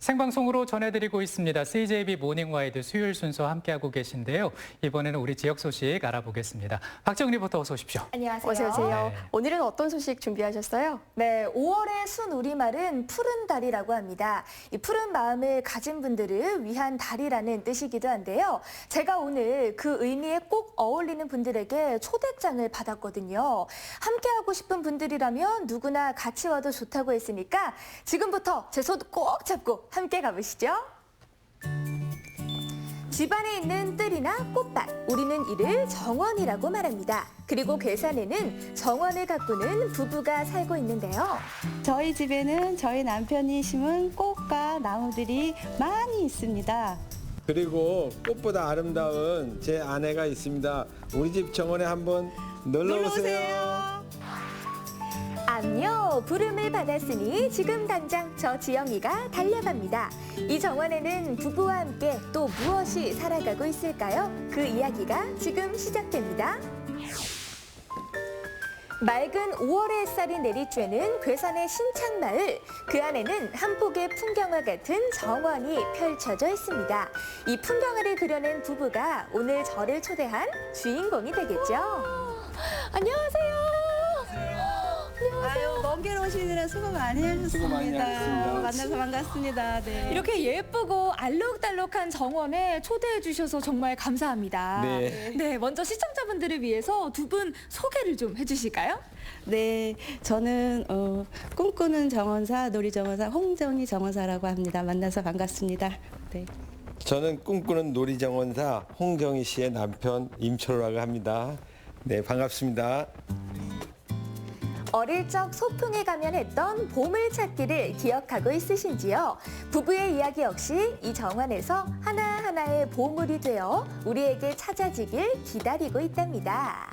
생방송으로 전해드리고 있습니다. CJB 모닝와이드 수요일 순서 함께하고 계신데요. 이번에는 우리 지역 소식 알아보겠습니다. 박정은 리포터 어서 오십시오. 안녕하세요. 어서 오세요. 네. 오늘은 어떤 소식 준비하셨어요? 네, 5월의 순우리말은 푸른 달이라고 합니다. 이 푸른 마음을 가진 분들을 위한 달이라는 뜻이기도 한데요. 제가 오늘 그 의미에 꼭 어울리는 분들에게 초대장을 받았거든요. 함께하고 싶은 분들이라면 누구나 같이 와도 좋다고 했으니까 지금부터 제 손 꼭 잡고 함께 가보시죠. 집안에 있는 뜰이나 꽃밭, 우리는 이를 정원이라고 말합니다. 그리고 괴산에는 정원을 가꾸는 부부가 살고 있는데요. 저희 집에는 저희 남편이 심은 꽃과 나무들이 많이 있습니다. 그리고 꽃보다 아름다운 제 아내가 있습니다. 우리 집 정원에 한번 놀러 오세요. 안녕, 부름을 받았으니 지금 당장 저 지영이가 달려갑니다. 이 정원에는 부부와 함께 또 무엇이 살아가고 있을까요? 그 이야기가 지금 시작됩니다. 맑은 5월의 햇살이 내리쬐는 괴산의 신창마을. 그 안에는 한 폭의 풍경화 같은 정원이 펼쳐져 있습니다. 이 풍경화를 그려낸 부부가 오늘 저를 초대한 주인공이 되겠죠. 안녕하세요. 아유, 먼 길 오시느라 수고 많이 하셨습니다. 수고 많이 하셨습니다. 만나서 반갑습니다. 네. 이렇게 예쁘고 알록달록한 정원에 초대해 주셔서 정말 감사합니다. 네. 먼저 시청자분들을 위해서 두 분 소개를 좀 해주실까요? 네, 저는 꿈꾸는 정원사, 놀이정원사 홍정희 정원사라고 합니다. 만나서 반갑습니다. 네. 저는 꿈꾸는 놀이정원사 홍정희 씨의 남편 임철호라고 합니다. 네, 반갑습니다. 어릴 적 소풍에 가면 했던 보물찾기를 기억하고 있으신지요? 부부의 이야기 역시 이 정원에서 하나하나의 보물이 되어 우리에게 찾아지길 기다리고 있답니다.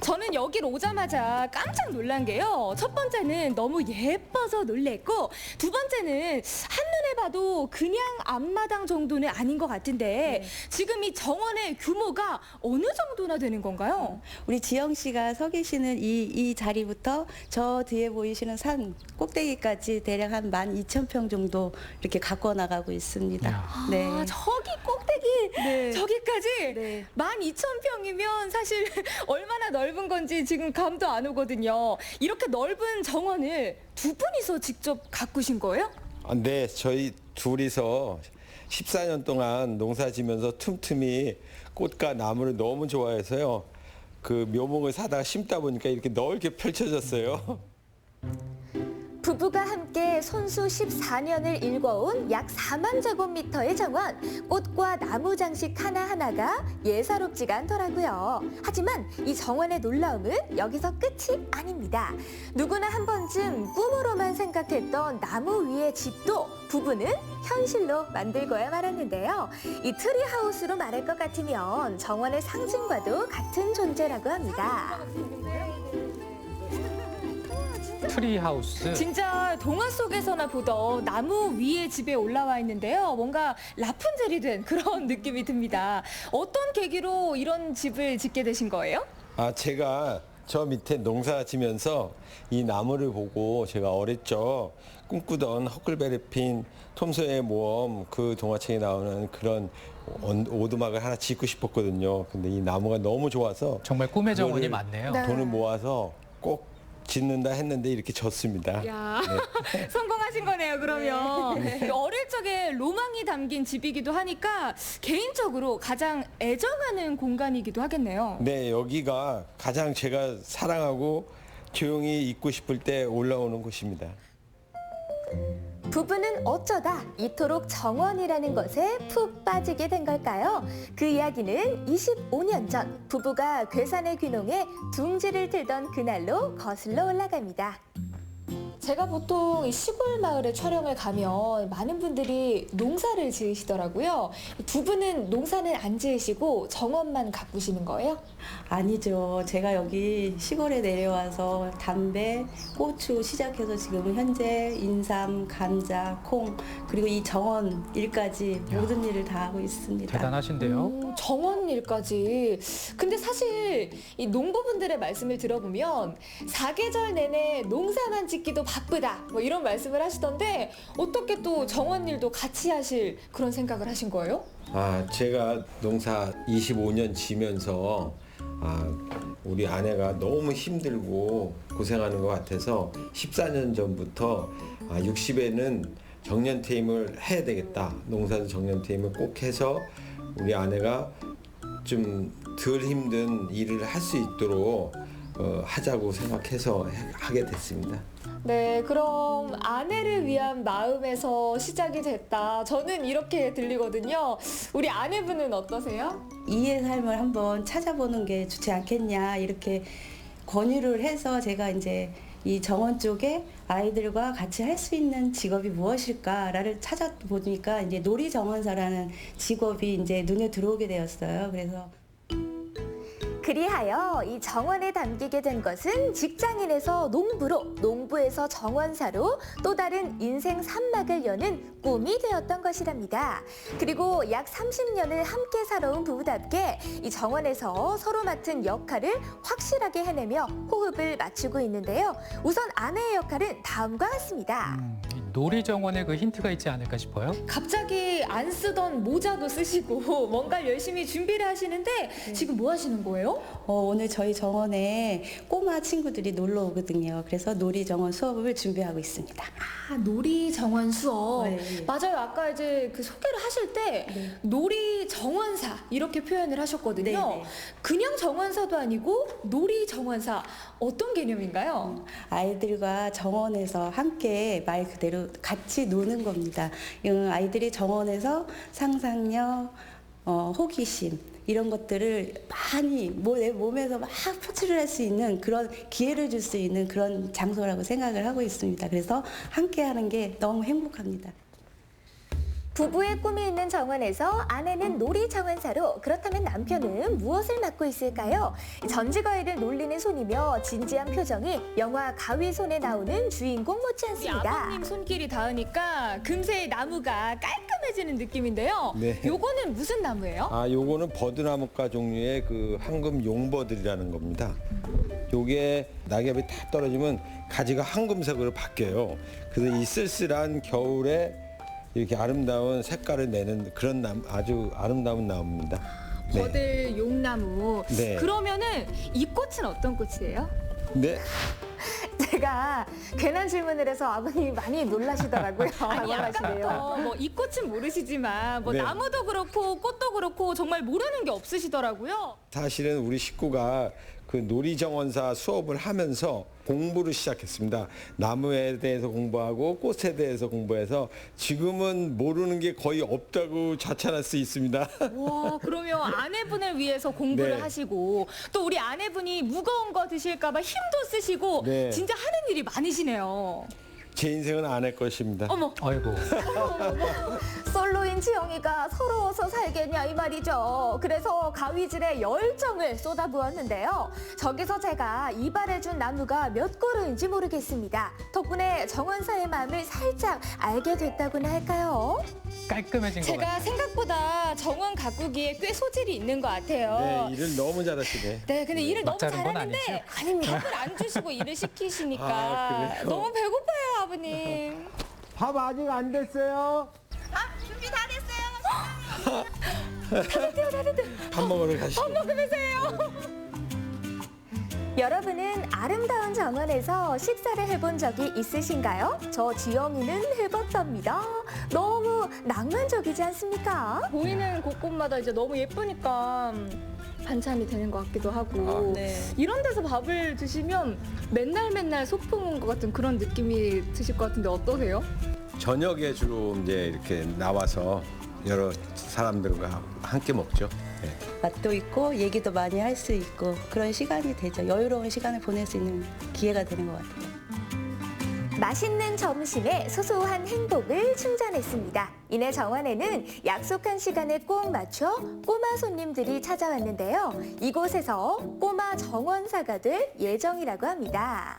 저는 여길 오자마자 깜짝 놀란 게요. 첫 번째는 너무 예뻐서 놀랬고, 두 번째는 한눈에 봐도 그냥 앞마당 정도는 아닌 것 같은데 지금 이 정원의 규모가 어느 정도나 되는 건가요? 우리 지영 씨가 서 계시는 이 자리부터 저 뒤에 보이시는 산 꼭대기까지 대략 한 12,000평 정도 이렇게 가꿔 나가고 있습니다. 이야. 네. 아, 저기 꼭대기 네. 저기까지 네. 12,000평이면 사실 얼마나 넓은 건지 지금 감도 안 오거든요. 이렇게 넓은 정원을 두 분이서 직접 가꾸신 거예요? 네, 저희 둘이서 14년 동안 농사 지면서 틈틈이 꽃과 나무를 너무 좋아해서요. 그 묘목을 사다가 심다 보니까 이렇게 넓게 펼쳐졌어요. 부부가 함께 손수 14년을 일궈온 약 4만 제곱미터의 정원. 꽃과 나무 장식 하나하나가 예사롭지가 않더라고요. 하지만 이 정원의 놀라움은 여기서 끝이 아닙니다. 누구나 한 번쯤 꿈으로만 생각했던 나무 위의 집도 부부는 현실로 만들고야 말았는데요. 이 트리하우스로 말할 것 같으면 정원의 상징과도 같은 존재라고 합니다. 트리하우스. 진짜 동화 속에서나 보던 나무 위에 집에 올라와 있는데요. 뭔가 라푼젤이 된 그런 느낌이 듭니다. 어떤 계기로 이런 집을 짓게 되신 거예요? 제가 저 밑에 농사 지면서 이 나무를 보고 제가 어릴 적 꿈꾸던 허클베리핀 톰소의 모험 그 동화책에 나오는 그런 오두막을 하나 짓고 싶었거든요. 근데 이 나무가 너무 좋아서 정말 꿈의 정원이 그거를 많네요. 네. 돈을 모아서 꼭 짓는다 했는데 이렇게 졌습니다. 야, 성공하신 거네요, 그러면. 어릴 적에 로망이 담긴 집이기도 하니까 개인적으로 가장 애정하는 공간이기도 하겠네요. 네, 여기가 가장 제가 사랑하고 조용히 있고 싶을 때 올라오는 곳입니다. 부부는 어쩌다 이토록 정원이라는 것에 푹 빠지게 된 걸까요? 그 이야기는 25년 전 부부가 괴산의 귀농에 둥지를 틀던 그날로 거슬러 올라갑니다. 제가 보통 이 시골 마을에 촬영을 가면 많은 분들이 농사를 지으시더라고요. 두 분은 농사는 안 지으시고 정원만 가꾸시는 거예요? 아니죠. 제가 여기 시골에 내려와서 담배, 고추 시작해서 지금 현재 인삼, 감자, 콩 그리고 이 정원 일까지 모든 일을 다 하고 있습니다. 대단하신데요. 정원 일까지. 근데 사실 이 농부분들의 말씀을 들어보면 사계절 내내 농사만 짓기도 바쁘다 뭐 이런 말씀을 하시던데 어떻게 또 정원 일도 같이 하실 그런 생각을 하신 거예요? 제가 농사 25년 지면서 우리 아내가 너무 힘들고 고생하는 것 같아서 14년 전부터 60에는 정년퇴임을 해야 되겠다. 농사도 정년퇴임을 꼭 해서 우리 아내가 좀 덜 힘든 일을 할 수 있도록 하자고 생각해서 하게 됐습니다. 네, 그럼 아내를 위한 마음에서 시작이 됐다. 저는 이렇게 들리거든요. 우리 아내분은 어떠세요? 이의 삶을 한번 찾아보는 게 좋지 않겠냐 이렇게 권유를 해서 제가 이제 이 정원 쪽에 아이들과 같이 할 수 있는 직업이 무엇일까를 찾아보니까 이제 놀이 정원사라는 직업이 이제 눈에 들어오게 되었어요. 그래서 그리하여 이 정원에 담기게 된 것은 직장인에서 농부로, 농부에서 정원사로 또 다른 인생 산막을 여는 꿈이 되었던 것이랍니다. 그리고 약 30년을 함께 살아온 부부답게 이 정원에서 서로 맡은 역할을 확실하게 해내며 호흡을 맞추고 있는데요. 우선 아내의 역할은 다음과 같습니다. 이 놀이정원에 그 힌트가 있지 않을까 싶어요. 갑자기 안 쓰던 모자도 쓰시고 뭔가를 열심히 준비를 하시는데 지금 뭐 하시는 거예요? 오늘 저희 정원에 꼬마 친구들이 놀러 오거든요. 그래서 놀이 정원 수업을 준비하고 있습니다. 놀이 정원 수업. 네. 맞아요. 아까 이제 그 소개를 하실 때 네. 놀이 정원사 이렇게 표현을 하셨거든요. 네, 네. 그냥 정원사도 아니고 놀이 정원사 어떤 개념인가요? 아이들과 정원에서 함께 말 그대로 같이 노는 겁니다. 아이들이 정원에서 상상력, 호기심 이런 것들을 많이 내 몸에서 막 표출을 할 수 있는 그런 기회를 줄 수 있는 그런 장소라고 생각을 하고 있습니다. 그래서 함께 하는 게 너무 행복합니다. 부부의 꿈이 있는 정원에서 아내는 놀이 정원사로, 그렇다면 남편은 무엇을 맡고 있을까요? 전지가위를 놀리는 손이며 진지한 표정이 영화 가위손에 나오는 주인공 못지않습니다. 아버님 손길이 닿으니까 금세 나무가 깔끔해지는 느낌인데요. 네. 요거는 무슨 나무예요? 요거는 버드나무과 종류의 그 황금 용버들이라는 겁니다. 요게 낙엽이 다 떨어지면 가지가 황금색으로 바뀌어요. 그래서 이 쓸쓸한 겨울에 이렇게 아름다운 색깔을 내는 그런 아주 아름다운 나무입니다. 네. 버들 용나무. 네. 그러면은 이 꽃은 어떤 꽃이에요? 네. 제가 괜한 질문을 해서 아버님이 많이 놀라시더라고요. 아니, 아까부터 뭐 이 꽃은 모르시지만 뭐 네. 나무도 그렇고 꽃도 그렇고 정말 모르는 게 없으시더라고요. 사실은 우리 식구가 그 놀이정원사 수업을 하면서 공부를 시작했습니다. 나무에 대해서 공부하고 꽃에 대해서 공부해서 지금은 모르는 게 거의 없다고 자찬할 수 있습니다. 와, 그러면 아내분을 위해서 공부를 네. 하시고 또 우리 아내분이 무거운 거 드실까 봐 힘도 쓰시고 네. 진짜 하는 일이 많으시네요. 제 인생은 아내 것입니다. 어머, 아이고. 솔로인 지영이가 서러워서 살겠냐 이 말이죠. 그래서 가위질에 열정을 쏟아부었는데요. 저기서 제가 이발해준 나무가 몇 그루인지 모르겠습니다. 덕분에 정원사의 마음을 살짝 알게 됐다고나 할까요? 깔끔해진 것 제가 같아요. 생각보다 정원 가꾸기에 꽤 소질이 있는 것 같아요. 네, 일을 너무 잘하시네. 네, 근데 일을 너무 막자른 건 잘하는데 아니죠? 아닙니다. 밥을 안 주시고 일을 시키시니까 그래요? 너무 배고파요, 아버님. 밥 아직 안 됐어요? 밥 먹으러 가시죠. 여러분은 아름다운 정원에서 식사를 해본 적이 있으신가요? 저 지영이는 해봤답니다. 너무 낭만적이지 않습니까? 보이는 곳곳마다 이제 너무 예쁘니까 반찬이 되는 것 같기도 하고 네. 이런 데서 밥을 드시면 맨날 소풍 온 것 같은 그런 느낌이 드실 것 같은데 어떠세요? 저녁에 주로 이제 이렇게 나와서 여러 사람들과 함께 먹죠. 네. 맛도 있고 얘기도 많이 할 수 있고 그런 시간이 되죠. 여유로운 시간을 보낼 수 있는 기회가 되는 것 같아요. 맛있는 점심에 소소한 행복을 충전했습니다. 이내 정원에는 약속한 시간에 꼭 맞춰 꼬마 손님들이 찾아왔는데요. 이곳에서 꼬마 정원사가 될 예정이라고 합니다.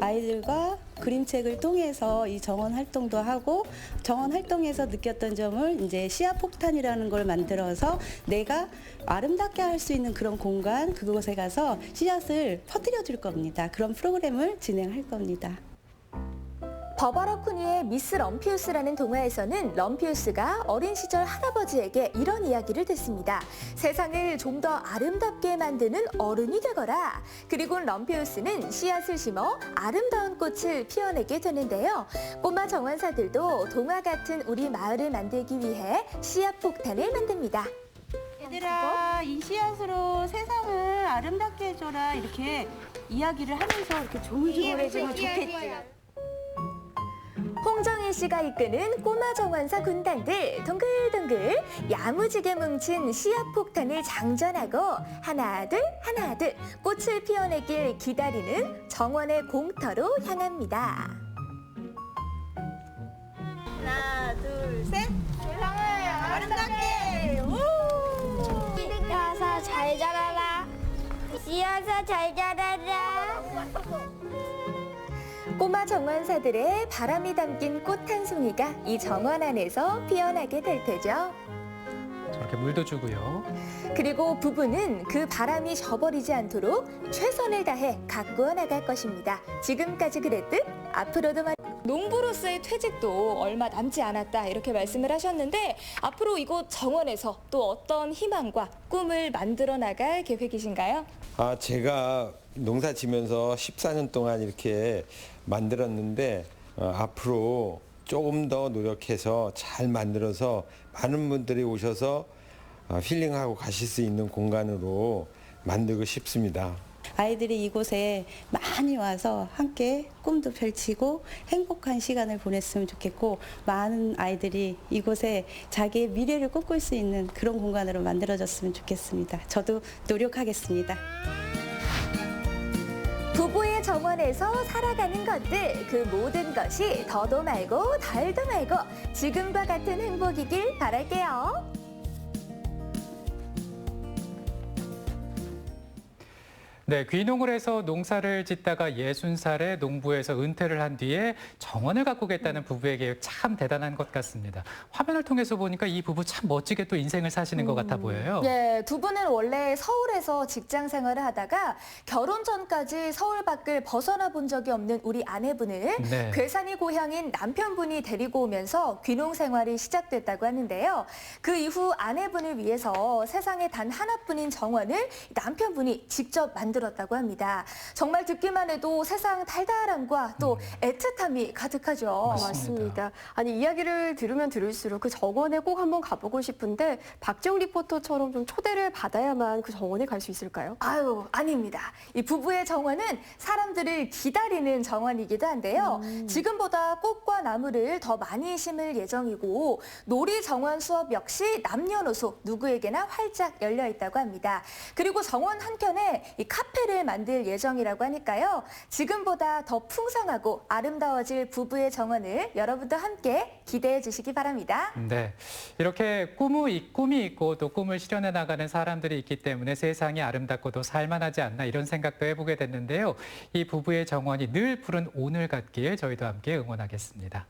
아이들과 그림책을 통해서 이 정원 활동도 하고 정원 활동에서 느꼈던 점을 이제 씨앗 폭탄이라는 걸 만들어서 내가 아름답게 할 수 있는 그런 공간 그곳에 가서 씨앗을 퍼뜨려 줄 겁니다. 그런 프로그램을 진행할 겁니다. 버버러쿠니의 미스 럼피우스라는 동화에서는 럼피우스가 어린 시절 할아버지에게 이런 이야기를 듣습니다. 세상을 좀 더 아름답게 만드는 어른이 되거라. 그리고 럼피우스는 씨앗을 심어 아름다운 꽃을 피워내게 되는데요. 꼬마 정원사들도 동화 같은 우리 마을을 만들기 위해 씨앗 폭탄을 만듭니다. 얘들아, 이 씨앗으로 세상을 아름답게 해줘라. 이렇게 이야기를 하면서 이렇게 조물조물해지면 좋겠지. 홍정일 씨가 이끄는 꼬마 정원사 군단들 동글동글 야무지게 뭉친 씨앗 폭탄을 장전하고 하나 둘 꽃을 피워내길 기다리는 정원의 공터로 향합니다. 하나, 둘, 셋. 세상을 아름답게. 씨앗아 잘 자라라. 씨앗아 잘 자라라. 꼬마 정원사들의 바람이 담긴 꽃 한 송이가 이 정원 안에서 피어나게 될 테죠. 저렇게 물도 주고요. 그리고 부부는 그 바람이 져버리지 않도록 최선을 다해 가꾸어 나갈 것입니다. 지금까지 그랬듯 앞으로도 농부로서의 퇴직도 얼마 남지 않았다 이렇게 말씀을 하셨는데 앞으로 이곳 정원에서 또 어떤 희망과 꿈을 만들어 나갈 계획이신가요? 제가 농사 지면서 14년 동안 이렇게 만들었는데 앞으로 조금 더 노력해서 잘 만들어서 많은 분들이 오셔서 힐링하고 가실 수 있는 공간으로 만들고 싶습니다. 아이들이 이곳에 많이 와서 함께 꿈도 펼치고 행복한 시간을 보냈으면 좋겠고 많은 아이들이 이곳에 자기의 미래를 꿈꿀 수 있는 그런 공간으로 만들어졌으면 좋겠습니다. 저도 노력하겠습니다. 부부의 정원에서 살아가는 것들 그 모든 것이 더도 말고 덜도 말고 지금과 같은 행복이길 바랄게요. 네, 귀농을 해서 농사를 짓다가 60살에 농부에서 은퇴를 한 뒤에 정원을 가꾸겠다는 부부의 계획 참 대단한 것 같습니다. 화면을 통해서 보니까 이 부부 참 멋지게 또 인생을 사시는 것 같아 보여요. 예, 두 분은 원래 서울에서 직장 생활을 하다가 결혼 전까지 서울 밖을 벗어나 본 적이 없는 우리 아내분을 네. 괴산이 고향인 남편분이 데리고 오면서 귀농 생활이 시작됐다고 하는데요. 그 이후 아내분을 위해서 세상에 단 하나뿐인 정원을 남편분이 직접 만들었다고 합니다. 정말 듣기만 해도 세상 달달함과 또 애틋함이 가득하죠. 맞습니다. 아니 이야기를 들으면 들을수록 그 정원에 꼭 한번 가보고 싶은데 박지영 리포터처럼 좀 초대를 받아야만 그 정원에 갈 수 있을까요? 아유, 아닙니다. 이 부부의 정원은 사람들을 기다리는 정원이기도 한데요. 지금보다 꽃과 나무를 더 많이 심을 예정이고 놀이 정원 수업 역시 남녀노소 누구에게나 활짝 열려 있다고 합니다. 그리고 정원 한켠에 이 카페를 만들 예정이라고 하니까요. 지금보다 더 풍성하고 아름다워질 부부의 정원을 여러분도 함께 기대해 주시기 바랍니다. 네, 이렇게 꿈이 있고 또 꿈을 실현해 나가는 사람들이 있기 때문에 세상이 아름답고도 살만하지 않나 이런 생각도 해보게 됐는데요. 이 부부의 정원이 늘 푸른 오늘 같길 저희도 함께 응원하겠습니다.